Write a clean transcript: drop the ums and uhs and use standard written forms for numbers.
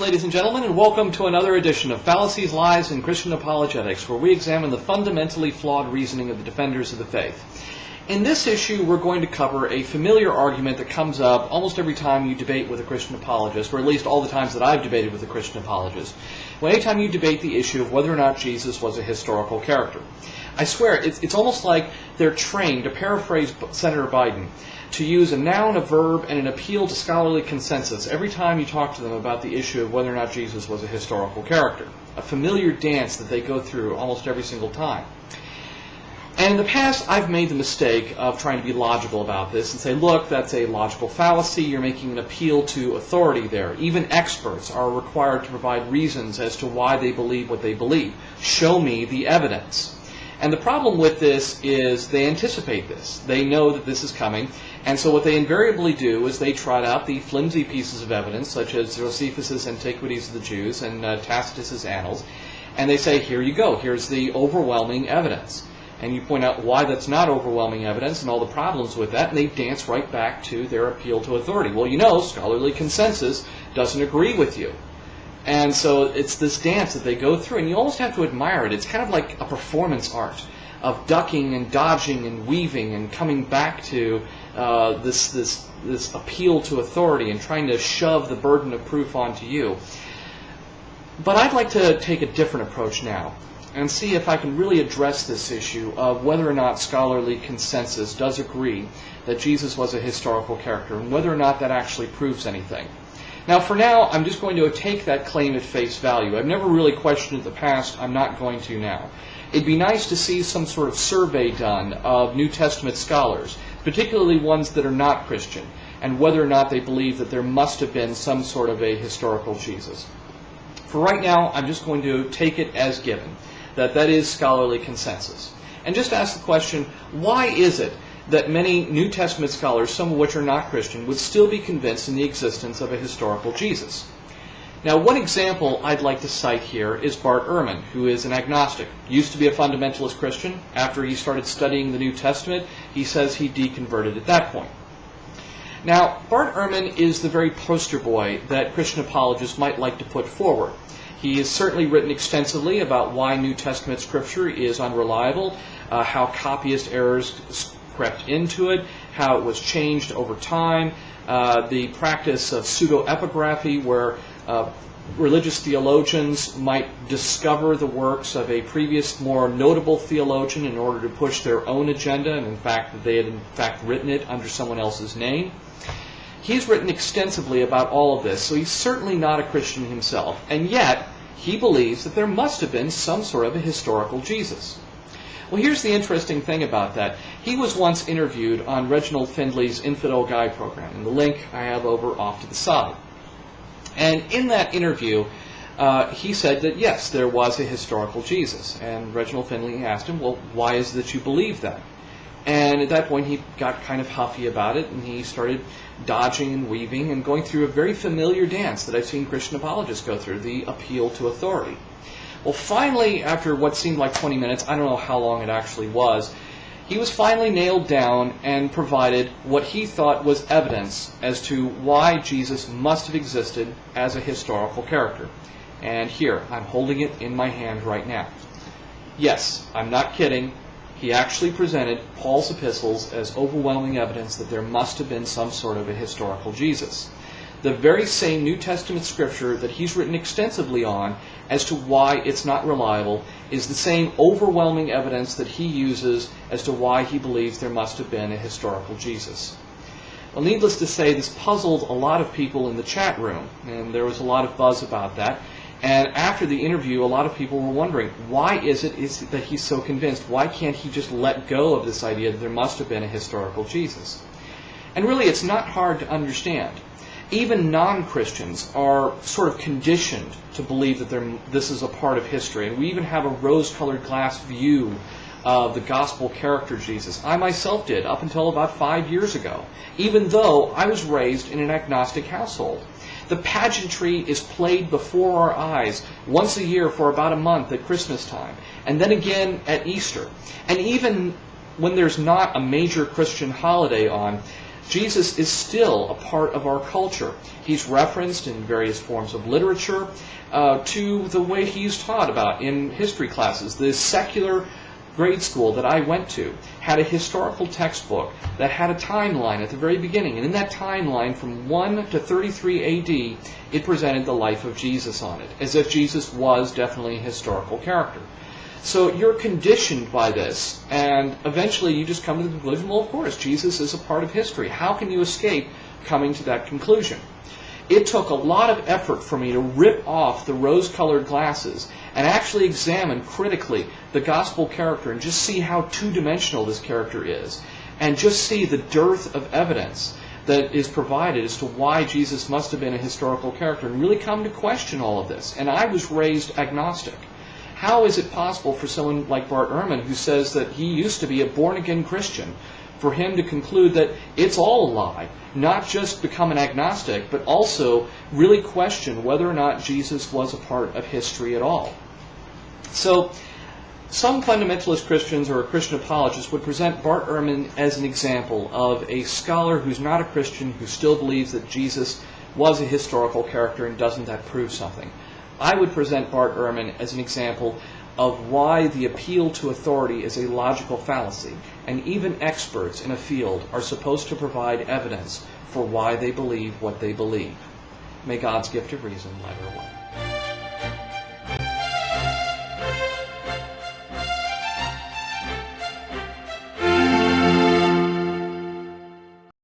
ladies and gentlemen, and welcome to another edition of Fallacies, Lies, and Christian Apologetics, where we examine the fundamentally flawed reasoning of the defenders of the faith. In this issue, we're going to cover a familiar argument that comes up almost every time you debate with a Christian apologist, or at least all the times that I've debated with a Christian apologist. Well, anytime you debate the issue of whether or not Jesus was a historical character. I swear, it's almost like they're trained, to paraphrase Senator Biden, to use a noun, a verb, and an appeal to scholarly consensus every time you talk to them about the issue of whether or not Jesus was a historical character. A familiar dance that they go through almost every single time. And in the past, I've made the mistake of trying to be logical about this and say, look, that's a logical fallacy. You're making an appeal to authority there. Even experts are required to provide reasons as to why they believe what they believe. Show me the evidence. And the problem with this is they anticipate this. They know that this is coming. And so what they invariably do is they trot out the flimsy pieces of evidence, such as Josephus' Antiquities of the Jews and Tacitus' Annals, and they say, here you go, here's the overwhelming evidence. And you point out why that's not overwhelming evidence and all the problems with that, and they dance right back to their appeal to authority. Well, you know, scholarly consensus doesn't agree with you. And so it's this dance that they go through, and you almost have to admire it. It's kind of like a performance art of ducking and dodging and weaving and coming back to this appeal to authority and trying to shove the burden of proof onto you. But I'd like to take a different approach now and see if I can really address this issue of whether or not scholarly consensus does agree that Jesus was a historical character and whether or not that actually proves anything. Now, for now, I'm just going to take that claim at face value. I've never really questioned it in the past. I'm not going to now. It'd be nice to see some sort of survey done of New Testament scholars, particularly ones that are not Christian, and whether or not they believe that there must have been some sort of a historical Jesus. For right now, I'm just going to take it as given, that is scholarly consensus. And just ask the question, why is it that many New Testament scholars, some of which are not Christian, would still be convinced in the existence of a historical Jesus? Now, one example I'd like to cite here is Bart Ehrman, who is an agnostic. Used to be a fundamentalist Christian. After he started studying the New Testament, he says he deconverted at that point. Now, Bart Ehrman is the very poster boy that Christian apologists might like to put forward. He has certainly written extensively about why New Testament Scripture is unreliable, how copyist errors crept into it, how it was changed over time, the practice of pseudo-epigraphy where religious theologians might discover the works of a previous, more notable theologian in order to push their own agenda, and in fact, that they had in fact written it under someone else's name. He's written extensively about all of this, so he's certainly not a Christian himself, and yet he believes that there must have been some sort of a historical Jesus. Well, here's the interesting thing about that. He was once interviewed on Reginald Findley's Infidel Guy program, and the link I have over off to the side. And in that interview, he said that yes, there was a historical Jesus. And Reginald Findley asked him, well, why is it that you believe that? And at that point, he got kind of huffy about it, and he started dodging and weaving and going through a very familiar dance that I've seen Christian apologists go through, the appeal to authority. Well, finally, after what seemed like 20 minutes, I don't know how long it actually was, he was finally nailed down and provided what he thought was evidence as to why Jesus must have existed as a historical character. And here, I'm holding it in my hand right now. Yes, I'm not kidding. He actually presented Paul's epistles as overwhelming evidence that there must have been some sort of a historical Jesus. The very same New Testament Scripture that he's written extensively on as to why it's not reliable is the same overwhelming evidence that he uses as to why he believes there must have been a historical Jesus. Well, needless to say, this puzzled a lot of people in the chat room, and there was a lot of buzz about that. And after the interview, a lot of people were wondering, why is it that he's so convinced? Why can't he just let go of this idea that there must have been a historical Jesus? And really, it's not hard to understand. Even non-Christians are sort of conditioned to believe that this is a part of history. And we even have a rose-colored glass view of the gospel character Jesus. I myself did, up until about 5 years ago, even though I was raised in an agnostic household. The pageantry is played before our eyes once a year for about a month at Christmas time, and then again at Easter. And even when there's not a major Christian holiday on, Jesus is still a part of our culture. He's referenced in various forms of literature to the way he's taught about in history classes. The secular grade school that I went to had a historical textbook that had a timeline at the very beginning. And in that timeline, from 1 to 33 A.D., it presented the life of Jesus on it, as if Jesus was definitely a historical character. So you're conditioned by this, and eventually you just come to the conclusion, well, of course, Jesus is a part of history. How can you escape coming to that conclusion? It took a lot of effort for me to rip off the rose-colored glasses and actually examine critically the gospel character and just see how two-dimensional this character is, and just see the dearth of evidence that is provided as to why Jesus must have been a historical character, and really come to question all of this. And I was raised agnostic. How is it possible for someone like Bart Ehrman, who says that he used to be a born-again Christian, for him to conclude that it's all a lie, not just become an agnostic, but also really question whether or not Jesus was a part of history at all? So, some fundamentalist Christians or Christian apologists would present Bart Ehrman as an example of a scholar who's not a Christian, who still believes that Jesus was a historical character, and doesn't that prove something? I would present Bart Ehrman as an example of why the appeal to authority is a logical fallacy, and even experts in a field are supposed to provide evidence for why they believe what they believe. May God's gift of reason light our way.